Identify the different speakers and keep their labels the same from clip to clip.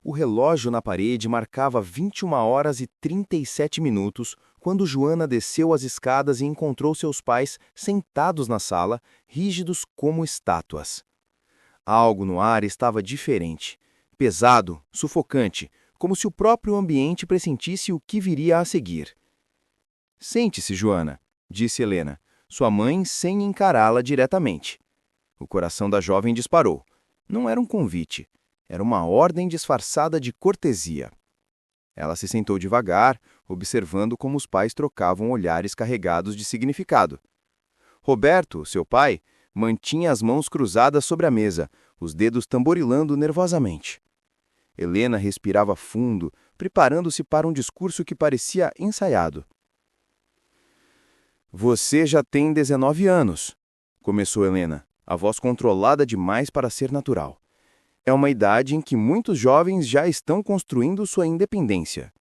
Speaker 1: O relógio na parede marcava 21 horas e 37 minutos quando Joana desceu as escadas e encontrou seus pais sentados na sala, rígidos como estátuas. Algo no ar estava diferente, pesado, sufocante, como se o próprio ambiente pressentisse o que viria a seguir. "Sente-se, Joana", disse Helena, sua mãe sem encará-la diretamente. O coração da jovem disparou. Não era um convite. Era uma ordem disfarçada de cortesia. Ela se sentou devagar, observando como os pais trocavam olhares carregados de significado. Roberto, seu pai, mantinha as mãos cruzadas sobre a mesa, os dedos tamborilando nervosamente. Helena respirava fundo, preparando-se para um discurso que parecia ensaiado. "Você já tem 19 anos", começou Helena, a voz controlada demais para ser natural. "É uma idade em que muitos jovens já estão construindo sua independência."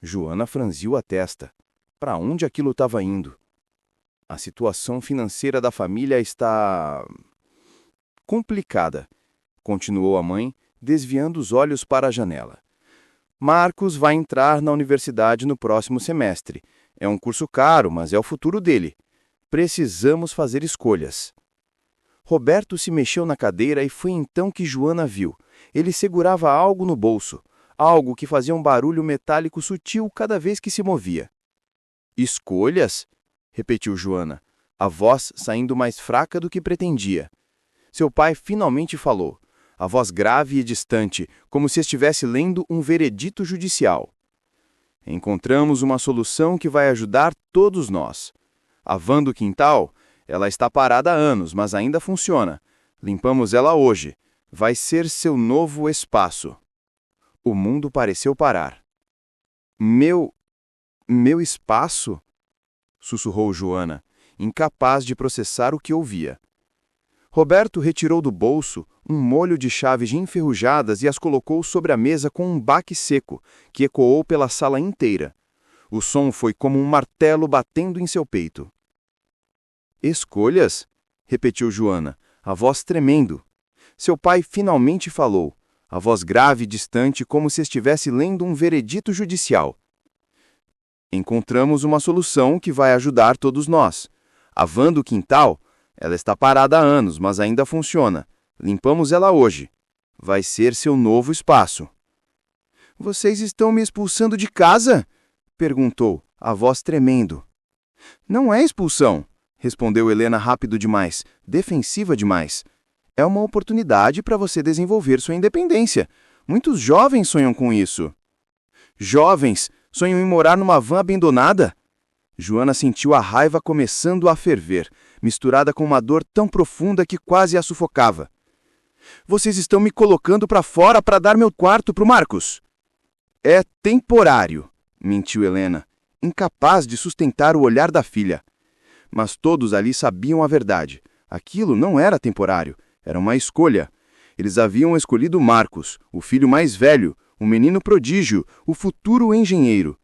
Speaker 1: Joana franziu a testa. Para onde aquilo estava indo? "A situação financeira da família está complicada", continuou a mãe, desviando os olhos para a janela. "Marcos vai entrar na universidade no próximo semestre. É um curso caro, mas é o futuro dele. Precisamos fazer escolhas." Roberto se mexeu na cadeira e foi então que Joana viu. Ele segurava algo no bolso, algo que fazia um barulho metálico sutil cada vez que se movia. "Escolhas?", repetiu Joana, a voz saindo mais fraca do que pretendia. Seu pai finalmente falou, a voz grave e distante, como se estivesse lendo um veredito judicial. "Encontramos uma solução que vai ajudar todos nós. A van do quintal, ela está parada há anos, mas ainda funciona. Limpamos ela hoje. Vai ser seu novo espaço." O mundo pareceu parar. Meu espaço?", sussurrou Joana, incapaz de processar o que ouvia. Roberto retirou do bolso um molho de chaves enferrujadas e as colocou sobre a mesa com um baque seco, que ecoou pela sala inteira. O som foi como um martelo batendo em seu peito. "Escolhas?", repetiu Joana, a voz tremendo. Seu pai finalmente falou, a voz grave e distante como se estivesse lendo um veredito judicial. "Encontramos uma solução que vai ajudar todos nós. A van do quintal, ela está parada há anos, mas ainda funciona. Limpamos ela hoje. Vai ser seu novo espaço." "Vocês estão me expulsando de casa?", perguntou, a voz tremendo. "Não é expulsão", respondeu Helena rápido demais, defensiva demais. "É uma oportunidade para você desenvolver sua independência. Muitos jovens sonham com isso." "Jovens sonham em morar numa van abandonada?" Joana sentiu a raiva começando a ferver, misturada com uma dor tão profunda que quase a sufocava. "Vocês estão me colocando para fora para dar meu quarto para o Marcos." "É temporário", mentiu Helena, incapaz de sustentar o olhar da filha. Mas todos ali sabiam a verdade. Aquilo não era temporário, era uma escolha. Eles haviam escolhido Marcos, o filho mais velho, o menino prodígio, o futuro engenheiro.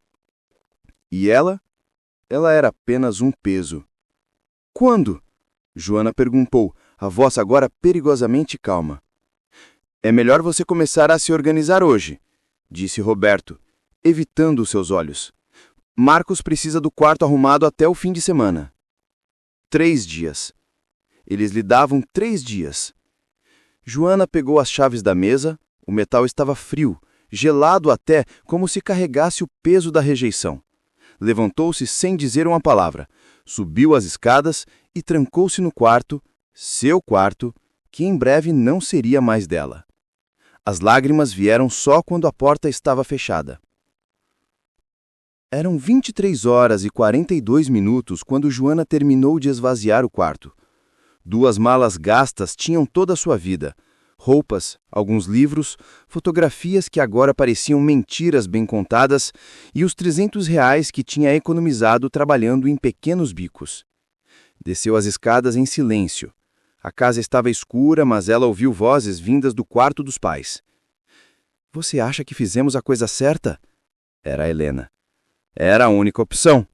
Speaker 1: E ela? Ela era apenas um peso. "Quando?", Joana perguntou, a voz agora perigosamente calma. "É melhor você começar a se organizar hoje", disse Roberto, evitando seus olhos. "Marcos precisa do quarto arrumado até o fim de semana." 3 dias. Eles lhe davam 3 dias. Joana pegou as chaves da mesa, o metal estava frio, gelado até como se carregasse o peso da rejeição. Levantou-se sem dizer uma palavra, subiu as escadas e trancou-se no quarto, seu quarto, que em breve não seria mais dela. As lágrimas vieram só quando a porta estava fechada. Eram 23 horas e 42 minutos quando Joana terminou de esvaziar o quarto. 2 malas gastas tinham toda a sua vida. Roupas, alguns livros, fotografias que agora pareciam mentiras bem contadas e os R$ 300 que tinha economizado trabalhando em pequenos bicos. Desceu as escadas em silêncio. A casa estava escura, mas ela ouviu vozes vindas do quarto dos pais. "Você acha que fizemos a coisa certa?", era a Helena. "Era a única opção",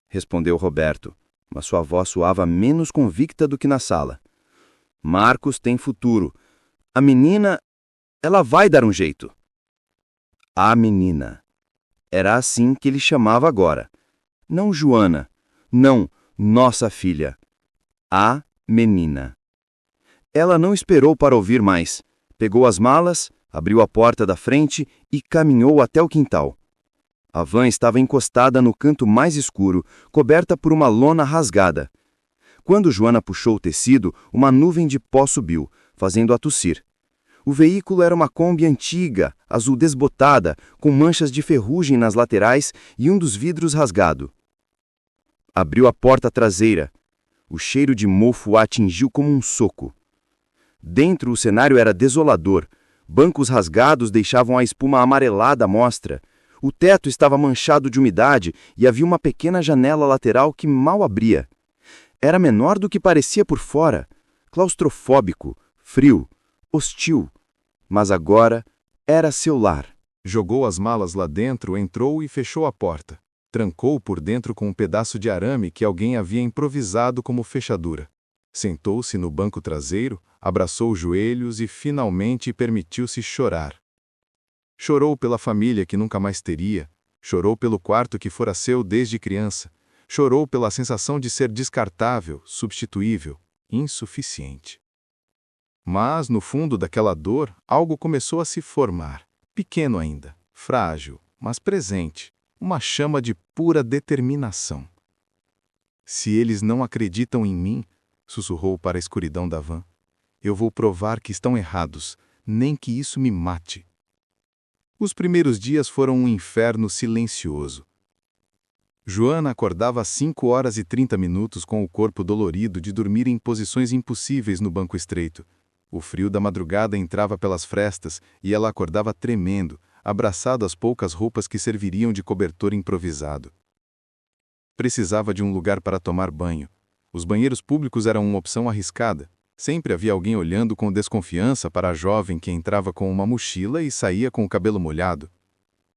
Speaker 1: respondeu Roberto, mas sua voz soava menos convicta do que na sala. "Marcos tem futuro. A menina, ela vai dar um jeito." A menina. Era assim que ele chamava agora. Não Joana. Não, nossa filha. A menina. Ela não esperou para ouvir mais. Pegou as malas, abriu a porta da frente e caminhou até o quintal. A van estava encostada no canto mais escuro, coberta por uma lona rasgada. Quando Joana puxou o tecido, uma nuvem de pó subiu, fazendo-a tossir. O veículo era uma Kombi antiga, azul desbotada, com manchas de ferrugem nas laterais e um dos vidros rasgado. Abriu a porta traseira. O cheiro de mofo a atingiu como um soco. Dentro, o cenário era desolador. Bancos rasgados deixavam a espuma amarelada à mostra. O teto estava manchado de umidade e havia uma pequena janela lateral que mal abria. Era menor do que parecia por fora, claustrofóbico, frio, hostil. Mas agora era seu lar.
Speaker 2: Jogou as malas lá dentro, entrou e fechou a porta. Trancou por dentro com um pedaço de arame que alguém havia improvisado como fechadura. Sentou-se no banco traseiro, abraçou os joelhos e finalmente permitiu-se chorar. Chorou pela família que nunca mais teria, chorou pelo quarto que fora seu desde criança, chorou pela sensação de ser descartável, substituível, insuficiente. Mas, no fundo daquela dor, algo começou a se formar, pequeno ainda, frágil, mas presente, uma chama de pura determinação. Se eles não acreditam em mim, sussurrou para a escuridão da van, eu vou provar que estão errados, nem que isso me mate. Os primeiros dias foram um inferno silencioso. Joana acordava às 5h30 com o corpo dolorido de dormir em posições impossíveis no banco estreito. O frio da madrugada entrava pelas frestas e ela acordava tremendo, abraçado às poucas roupas que serviriam de cobertor improvisado. Precisava de um lugar para tomar banho. Os banheiros públicos eram uma opção arriscada. Sempre havia alguém olhando com desconfiança para a jovem que entrava com uma mochila e saía com o cabelo molhado.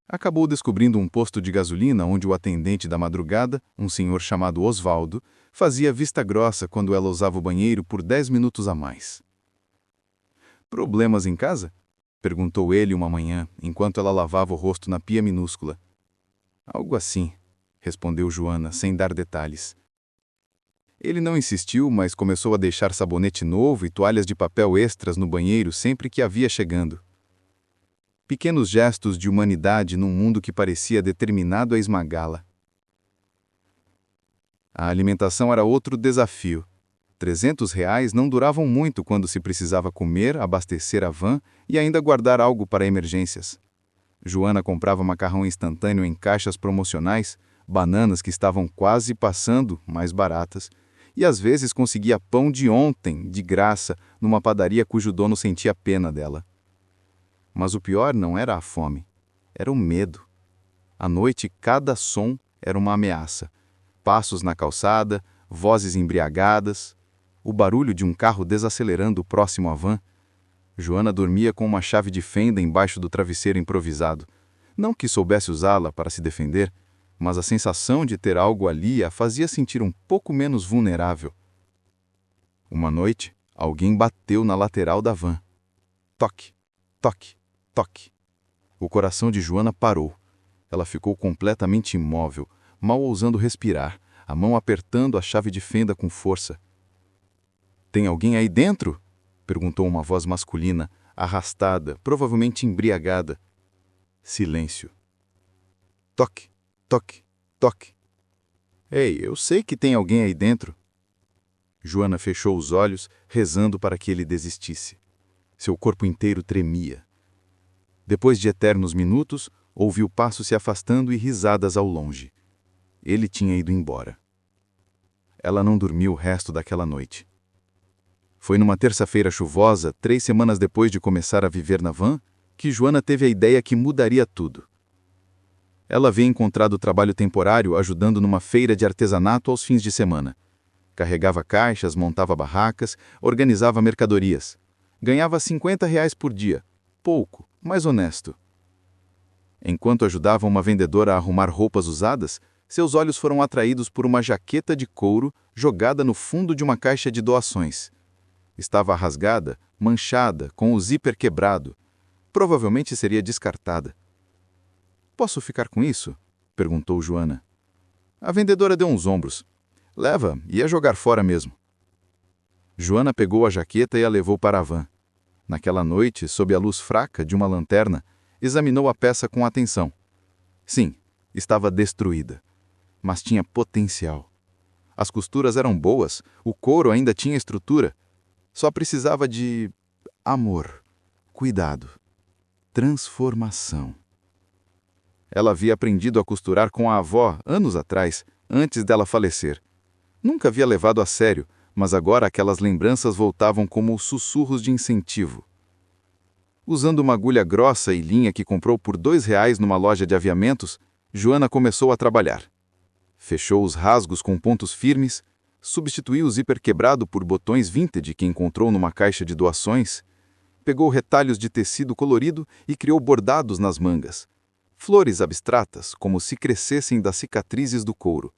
Speaker 2: Acabou descobrindo um posto de gasolina onde o atendente da madrugada, um senhor chamado Osvaldo, fazia vista grossa quando ela usava o banheiro por 10 minutos a mais. «Problemas em casa?» perguntou ele uma manhã, enquanto ela lavava o rosto na pia minúscula. «Algo assim», respondeu Joana, sem dar detalhes. Ele não insistiu, mas começou a deixar sabonete novo e toalhas de papel extras no banheiro sempre que havia chegando. Pequenos gestos de humanidade num mundo que parecia determinado a esmagá-la. A alimentação era outro desafio. R$ 300 não duravam muito quando se precisava comer, abastecer a van e ainda guardar algo para emergências. Joana comprava macarrão instantâneo em caixas promocionais, bananas que estavam quase passando, mais baratas, e às vezes conseguia pão de ontem, de graça, numa padaria cujo dono sentia pena dela. Mas o pior não era a fome, era o medo. À noite, cada som era uma ameaça. Passos na calçada, vozes embriagadas, o barulho de um carro desacelerando próximo à van. Joana dormia com uma chave de fenda embaixo do travesseiro improvisado. Não que soubesse usá-la para se defender, mas a sensação de ter algo ali a fazia sentir um pouco menos vulnerável. Uma noite, alguém bateu na lateral da van. Toque, toque, toque. O coração de Joana parou. Ela ficou completamente imóvel, mal ousando respirar, a mão apertando a chave de fenda com força. «Tem alguém aí dentro?» perguntou uma voz masculina, arrastada, provavelmente embriagada. Silêncio. Toque, toque, toque. «Ei, eu sei que tem alguém aí dentro». Joana fechou os olhos, rezando para que ele desistisse. Seu corpo inteiro tremia. Depois de eternos minutos, ouviu passos se afastando e risadas ao longe. Ele tinha ido embora. Ela não dormiu o resto daquela noite. Foi numa terça-feira chuvosa, 3 semanas depois de começar a viver na van, que Joana teve a ideia que mudaria tudo. Ela havia encontrado trabalho temporário ajudando numa feira de artesanato aos fins de semana. Carregava caixas, montava barracas, organizava mercadorias. Ganhava R$ 50 por dia. Pouco, mas honesto. Enquanto ajudava uma vendedora a arrumar roupas usadas, seus olhos foram atraídos por uma jaqueta de couro jogada no fundo de uma caixa de doações. Estava rasgada, manchada, com o zíper quebrado. Provavelmente seria descartada. Posso ficar com isso? Perguntou Joana. A vendedora deu uns ombros. Leva, ia jogar fora mesmo. Joana pegou a jaqueta e a levou para a van. Naquela noite, sob a luz fraca de uma lanterna, examinou a peça com atenção. Sim, estava destruída, mas tinha potencial. As costuras eram boas, o couro ainda tinha estrutura. Só precisava de amor, cuidado, transformação. Ela havia aprendido a costurar com a avó anos atrás, antes dela falecer. Nunca havia levado a sério, mas agora aquelas lembranças voltavam como sussurros de incentivo. Usando uma agulha grossa e linha que comprou por R$ 2 numa loja de aviamentos, Joana começou a trabalhar. Fechou os rasgos com pontos firmes, substituiu o zíper quebrado por botões vintage que encontrou numa caixa de doações, pegou retalhos de tecido colorido e criou bordados nas mangas. Flores abstratas, como se crescessem das cicatrizes do couro.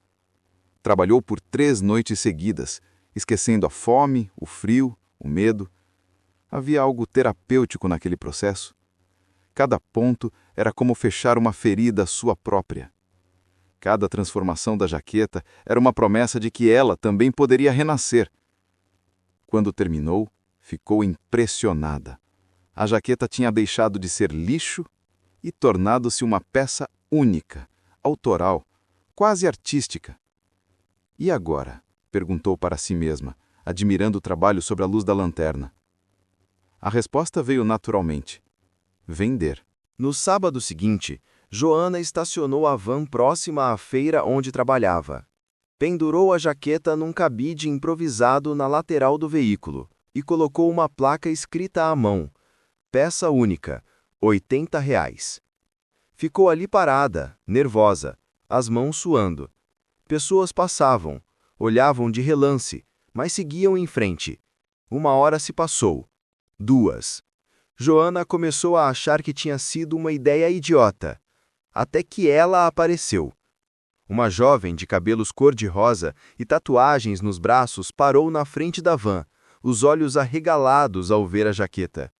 Speaker 2: Trabalhou por 3 noites seguidas, esquecendo a fome, o frio, o medo. Havia algo terapêutico naquele processo. Cada ponto era como fechar uma ferida sua própria. Cada transformação da jaqueta era uma promessa de que ela também poderia renascer. Quando terminou, ficou impressionada. A jaqueta tinha deixado de ser lixo e tornado-se uma peça única, autoral, quase artística. E agora? Perguntou para si mesma, admirando o trabalho sob a luz da lanterna. A resposta veio naturalmente. Vender.
Speaker 1: No sábado seguinte, Joana estacionou a van próxima à feira onde trabalhava. Pendurou a jaqueta num cabide improvisado na lateral do veículo e colocou uma placa escrita à mão. Peça única, R$ 80. Ficou ali parada, nervosa, as mãos suando. Pessoas passavam, olhavam de relance, mas seguiam em frente. 1 hora se passou. 2. Joana começou a achar que tinha sido uma ideia idiota. Até que ela apareceu. Uma jovem de cabelos cor-de-rosa e tatuagens nos braços parou na frente da van, os olhos arregalados ao ver a jaqueta.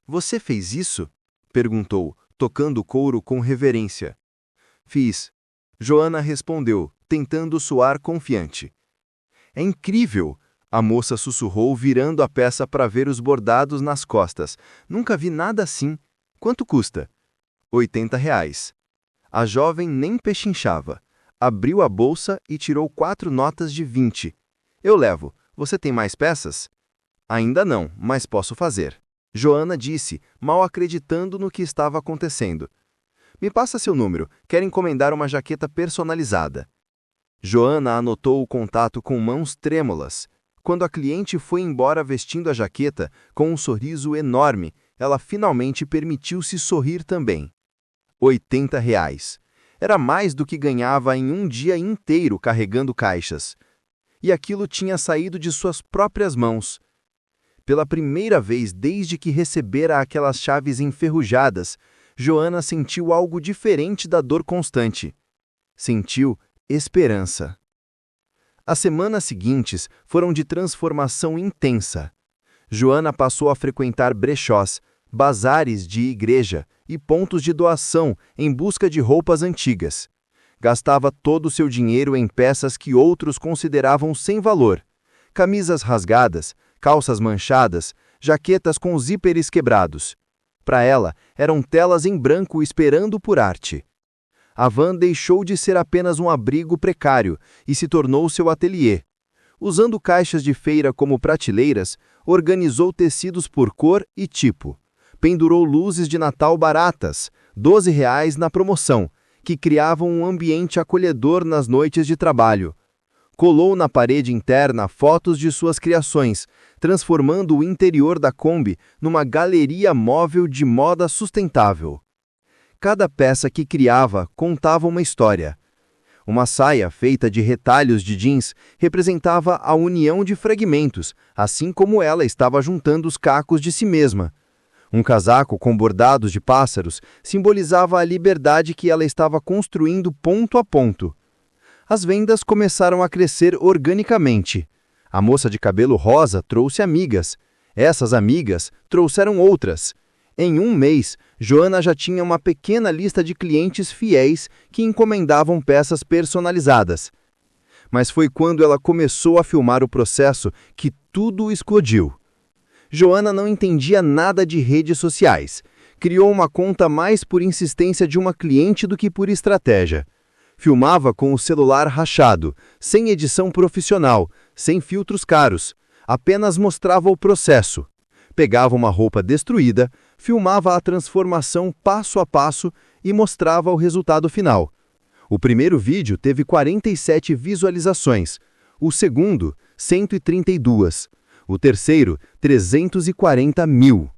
Speaker 1: "Você fez isso?" perguntou, tocando o couro com reverência. "Fiz." Joana respondeu, tentando soar confiante. "É incrível!" A moça sussurrou, virando a peça para ver os bordados nas costas. "Nunca vi nada assim. Quanto custa?" R$ 80. A jovem nem pechinchava. Abriu a bolsa e tirou 4 notas de 20. "Eu levo. Você tem mais peças?" "Ainda não, mas posso fazer." Joana disse, mal acreditando no que estava acontecendo. "Me passa seu número. Quero encomendar uma jaqueta personalizada." Joana anotou o contato com mãos trêmulas. Quando a cliente foi embora vestindo a jaqueta, com um sorriso enorme, ela finalmente permitiu-se sorrir também. R$ 80. Era mais do que ganhava em um dia inteiro carregando caixas. E aquilo tinha saído de suas próprias mãos. Pela primeira vez desde que recebera aquelas chaves enferrujadas, Joana sentiu algo diferente da dor constante. Sentiu esperança. As semanas seguintes foram de transformação intensa. Joana passou a frequentar brechós, bazares de igreja e pontos de doação em busca de roupas antigas. Gastava todo o seu dinheiro em peças que outros consideravam sem valor. Camisas rasgadas, calças manchadas, jaquetas com zíperes quebrados. Para ela, eram telas em branco esperando por arte. A van deixou de ser apenas um abrigo precário e se tornou seu ateliê. Usando caixas de feira como prateleiras, organizou tecidos por cor e tipo. Pendurou luzes de Natal baratas, R$ 12 na promoção, que criavam um ambiente acolhedor nas noites de trabalho. Colou na parede interna fotos de suas criações, transformando o interior da Kombi numa galeria móvel de moda sustentável. Cada peça que criava contava uma história. Uma saia feita de retalhos de jeans representava a união de fragmentos, assim como ela estava juntando os cacos de si mesma. Um casaco com bordados de pássaros simbolizava a liberdade que ela estava construindo ponto a ponto. As vendas começaram a crescer organicamente. A moça de cabelo rosa trouxe amigas. Essas amigas trouxeram outras. Em um mês, Joana já tinha uma pequena lista de clientes fiéis que encomendavam peças personalizadas. Mas foi quando ela começou a filmar o processo que tudo explodiu. Joana não entendia nada de redes sociais. Criou uma conta mais por insistência de uma cliente do que por estratégia. Filmava com o celular rachado, sem edição profissional, sem filtros caros. Apenas mostrava o processo. Pegava uma roupa destruída, filmava a transformação passo a passo e mostrava o resultado final. O primeiro vídeo teve 47 visualizações, o segundo, 132, o terceiro, 340 mil.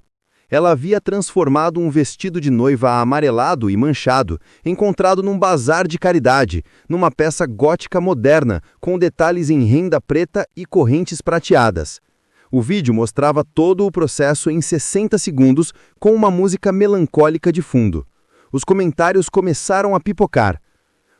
Speaker 1: Ela havia transformado um vestido de noiva amarelado e manchado, encontrado num bazar de caridade, numa peça gótica moderna, com detalhes em renda preta e correntes prateadas. O vídeo mostrava todo o processo em 60 segundos, com uma música melancólica de fundo. Os comentários começaram a pipocar.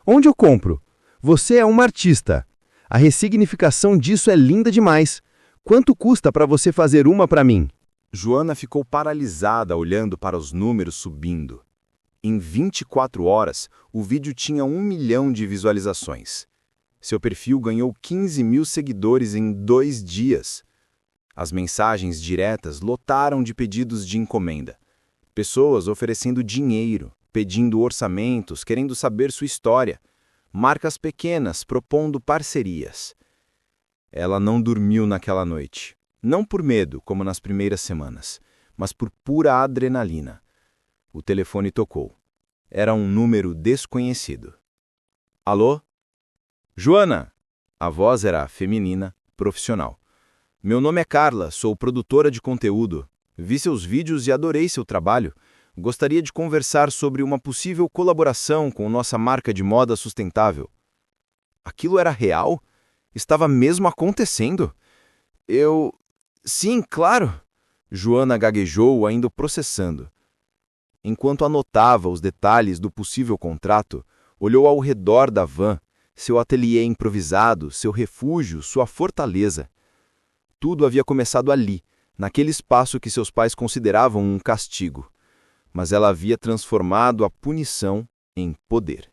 Speaker 1: Onde eu compro? Você é uma artista. A ressignificação disso é linda demais. Quanto custa para você fazer uma para mim?
Speaker 2: Joana ficou paralisada olhando para os números subindo. Em 24 horas, o vídeo tinha 1 milhão de visualizações. Seu perfil ganhou 15 mil seguidores em 2 dias. As mensagens diretas lotaram de pedidos de encomenda. Pessoas oferecendo dinheiro, pedindo orçamentos, querendo saber sua história. Marcas pequenas propondo parcerias. Ela não dormiu naquela noite. Não por medo, como nas primeiras semanas, mas por pura adrenalina. O telefone tocou. Era um número desconhecido. Alô? Joana! A voz era feminina, profissional. Meu nome é Carla, sou produtora de conteúdo. Vi seus vídeos e adorei seu trabalho. Gostaria de conversar sobre uma possível colaboração com nossa marca de moda sustentável. Aquilo era real? Estava mesmo acontecendo? Sim, claro! Joana gaguejou, ainda processando. Enquanto anotava os detalhes do possível contrato, olhou ao redor da van, seu ateliê improvisado, seu refúgio, sua fortaleza. Tudo havia começado ali, naquele espaço que seus pais consideravam um castigo. Mas ela havia transformado a punição em poder.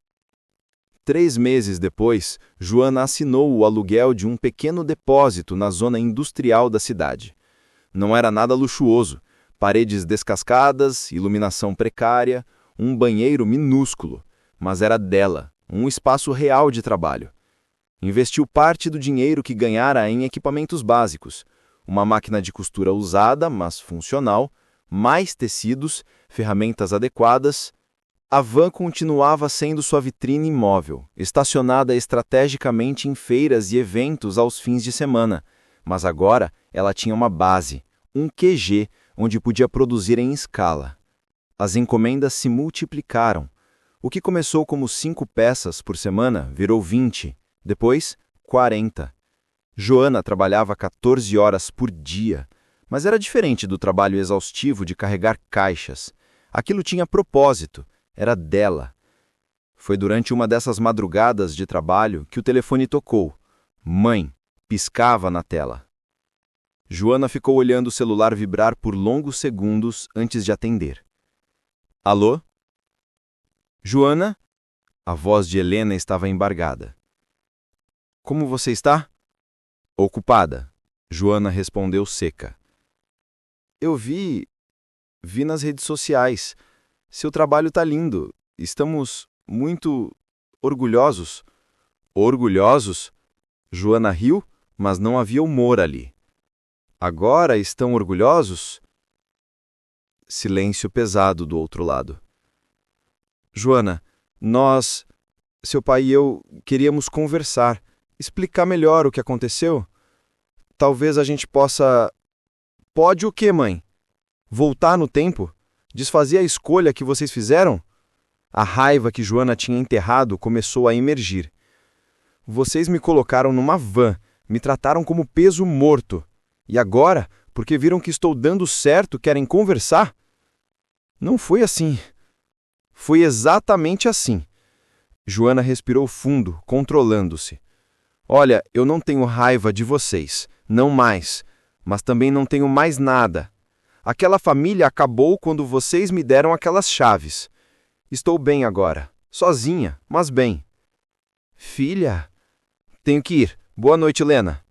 Speaker 2: 3 meses depois, Joana assinou o aluguel de um pequeno depósito na zona industrial da cidade. Não era nada luxuoso, paredes descascadas, iluminação precária, um banheiro minúsculo, mas era dela, um espaço real de trabalho. Investiu parte do dinheiro que ganhara em equipamentos básicos, uma máquina de costura usada, mas funcional, mais tecidos, ferramentas adequadas. A van continuava sendo sua vitrine imóvel, estacionada estrategicamente em feiras e eventos aos fins de semana, mas agora ela tinha uma base, um QG, onde podia produzir em escala. As encomendas se multiplicaram. O que começou como 5 peças por semana virou 20, depois 40. Joana trabalhava 14 horas por dia, mas era diferente do trabalho exaustivo de carregar caixas. Aquilo tinha propósito. Era dela. Foi durante uma dessas madrugadas de trabalho que o telefone tocou. Mãe, piscava na tela. Joana ficou olhando o celular vibrar por longos segundos antes de atender. Alô? Joana? A voz de Helena estava embargada. Como você está? Ocupada. Joana respondeu seca. Eu vi nas redes sociais. Seu trabalho está lindo. Estamos muito orgulhosos. Orgulhosos? Joana riu, mas não havia humor ali. Agora estão orgulhosos? Silêncio pesado do outro lado. Joana, seu pai e eu, queríamos conversar, explicar melhor o que aconteceu. Talvez a gente possa... Pode o quê, mãe? Voltar no tempo? Desfazer a escolha que vocês fizeram? A raiva que Joana tinha enterrado começou a emergir. Vocês me colocaram numa van, me trataram como peso morto. E agora, porque viram que estou dando certo, querem conversar? Não foi assim. Foi exatamente assim. Joana respirou fundo, controlando-se. Olha, eu não tenho raiva de vocês, não mais, mas também não tenho mais nada.
Speaker 1: Aquela família acabou quando vocês me deram aquelas chaves. Estou bem agora. Sozinha, mas bem. Filha? Tenho que ir. Boa noite, Lena.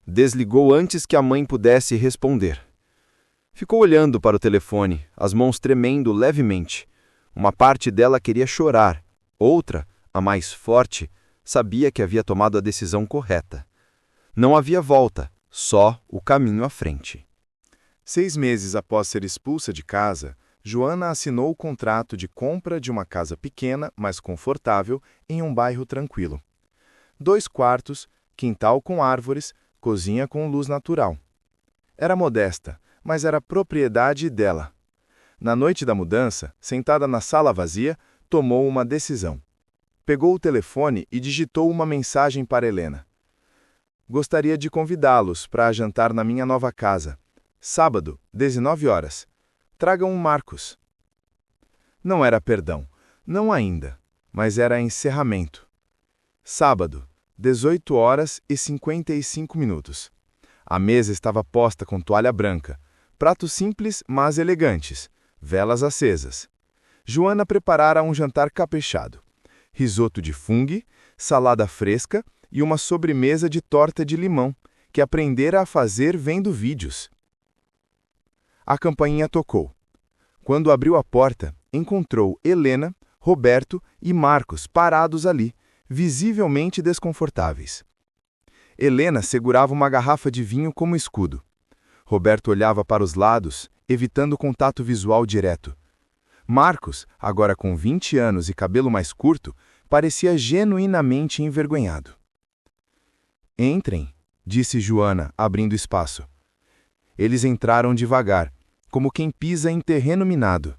Speaker 1: Desligou antes que a mãe pudesse responder. Ficou olhando para o telefone, as mãos tremendo levemente. Uma parte dela queria chorar. Outra, a mais forte, sabia que havia tomado a decisão correta. Não havia volta, só o caminho à frente.
Speaker 2: 6 meses após ser expulsa de casa, Joana assinou o contrato de compra de uma casa pequena, mas confortável, em um bairro tranquilo. 2 quartos, quintal com árvores, cozinha com luz natural. Era modesta, mas era propriedade dela. Na noite da mudança, sentada na sala vazia, tomou uma decisão. Pegou o telefone e digitou uma mensagem para Helena. Gostaria de convidá-los para jantar na minha nova casa. Sábado, 19 horas. Tragam um Marcos. Não era perdão, não ainda, mas era encerramento. Sábado, 18 horas e 55 minutos. A mesa estava posta com toalha branca, pratos simples, mas elegantes, velas acesas. Joana preparara um jantar caprichado. Risoto de fungo, salada fresca e uma sobremesa de torta de limão, que aprendera a fazer vendo vídeos. A campainha tocou. Quando abriu a porta, encontrou Helena, Roberto e Marcos parados ali, visivelmente desconfortáveis. Helena segurava uma garrafa de vinho como escudo. Roberto olhava para os lados, evitando contato visual direto. Marcos, agora com 20 anos e cabelo mais curto, parecia genuinamente envergonhado. Entrem, disse Joana, abrindo espaço. Eles entraram devagar, como quem pisa em terreno minado.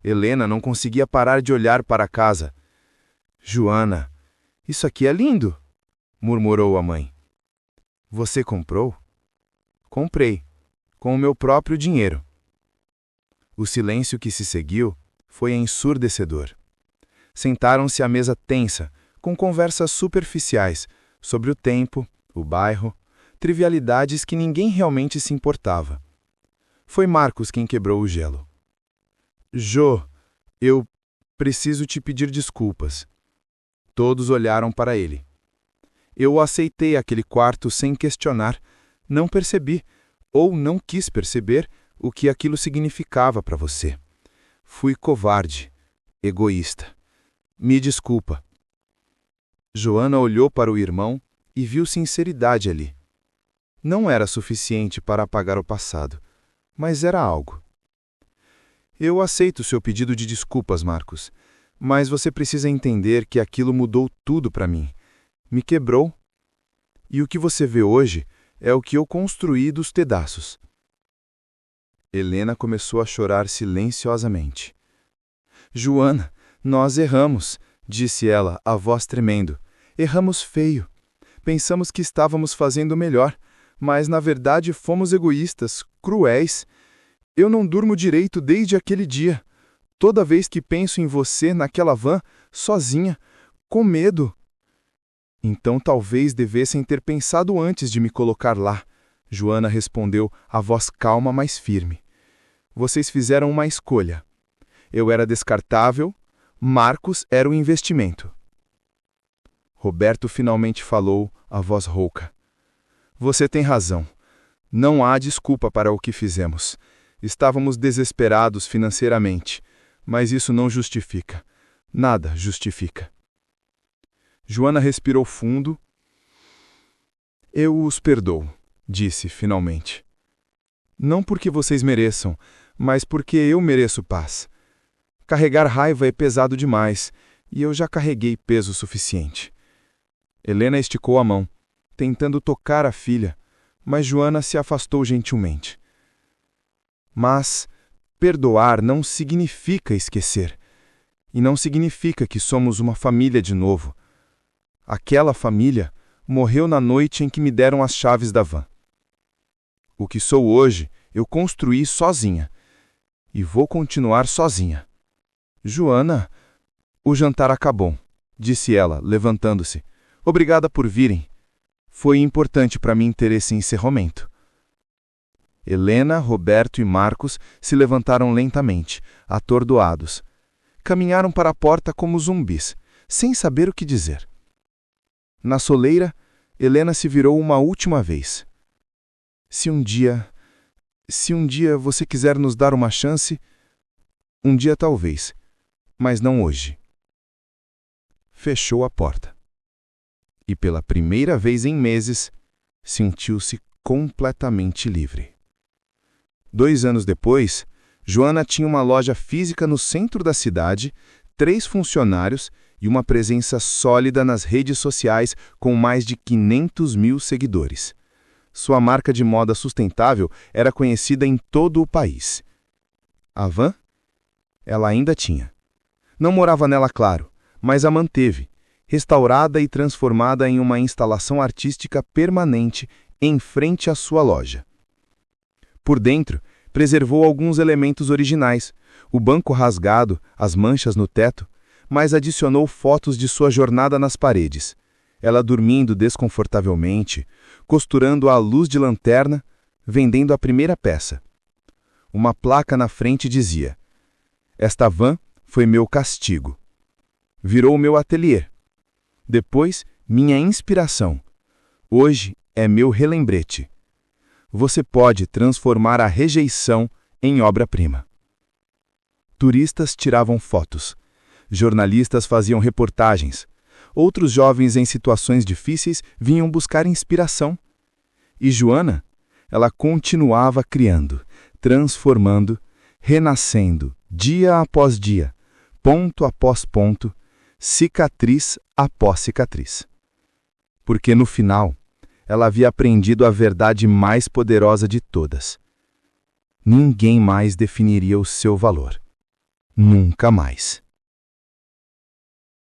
Speaker 2: Helena não conseguia parar de olhar para a casa. Joana, isso aqui é lindo, murmurou a mãe. Você comprou? Comprei, com o meu próprio dinheiro. O silêncio que se seguiu foi ensurdecedor. Sentaram-se à mesa tensa, com conversas superficiais sobre o tempo, o bairro, trivialidades que ninguém realmente se importava. Foi Marcos quem quebrou o gelo. Jô, eu preciso te pedir desculpas. Todos olharam para ele. Eu aceitei aquele quarto sem questionar, não percebi, ou não quis perceber, o que aquilo significava para você. Fui covarde, egoísta. Me desculpa. Joana olhou para o irmão e viu sinceridade ali. Não era suficiente para apagar o passado, mas era algo. Eu aceito seu pedido de desculpas, Marcos, mas você precisa entender que aquilo mudou tudo para mim. Me quebrou. E o que você vê hoje é o que eu construí dos pedaços. Helena começou a chorar silenciosamente. Joana, nós erramos, disse ela, a voz tremendo. Erramos feio. Pensamos que estávamos fazendo melhor, mas na verdade fomos egoístas, cruéis. Eu não durmo direito desde aquele dia. Toda vez que penso em você naquela van, sozinha, com medo. Então talvez devessem ter pensado antes de me colocar lá, Joana respondeu, a voz calma, mas firme. Vocês fizeram uma escolha. Eu era descartável, Marcos era o investimento. Roberto finalmente falou, a voz rouca. Você tem razão. Não há desculpa para o que fizemos. Estávamos desesperados financeiramente, mas isso não justifica. Nada justifica. Joana respirou fundo. Eu os perdoo, disse finalmente. Não porque vocês mereçam, mas porque eu mereço paz. Carregar raiva é pesado demais, e eu já carreguei peso suficiente. Helena esticou a mão, tentando tocar a filha, mas Joana se afastou gentilmente. Mas perdoar não significa esquecer, e não significa que somos uma família de novo. Aquela família morreu na noite em que me deram as chaves da van. O que sou hoje, eu construí sozinha. E vou continuar sozinha. Joana, o jantar acabou, disse ela, levantando-se. Obrigada por virem. Foi importante para mim ter esse encerramento. Helena, Roberto e Marcos se levantaram lentamente, atordoados. Caminharam para a porta como zumbis, sem saber o que dizer. Na soleira, Helena se virou uma última vez. Se um dia você quiser nos dar uma chance, um dia talvez, mas não hoje. Fechou a porta. E pela primeira vez em meses, sentiu-se completamente livre. 2 anos depois, Joana tinha uma loja física no centro da cidade, 3 funcionários e uma presença sólida nas redes sociais com mais de 500 mil seguidores. Sua marca de moda sustentável era conhecida em todo o país. A van? Ela ainda tinha. Não morava nela, claro, mas a manteve, restaurada e transformada em uma instalação artística permanente em frente à sua loja. Por dentro, preservou alguns elementos originais, o banco rasgado, as manchas no teto, mas adicionou fotos de sua jornada nas paredes. Ela dormindo desconfortavelmente, costurando à luz de lanterna, vendendo a primeira peça. Uma placa na frente dizia: "Esta van foi meu castigo." Virou meu ateliê. Depois, minha inspiração. Hoje é meu relembrete. Você pode transformar a rejeição em obra-prima. Turistas tiravam fotos. Jornalistas faziam reportagens. Outros jovens em situações difíceis vinham buscar inspiração. E Joana? Ela continuava criando, transformando, renascendo, dia após dia, ponto após ponto, cicatriz após cicatriz. Porque no final, ela havia aprendido a verdade mais poderosa de todas. Ninguém mais definiria o seu valor. Nunca mais.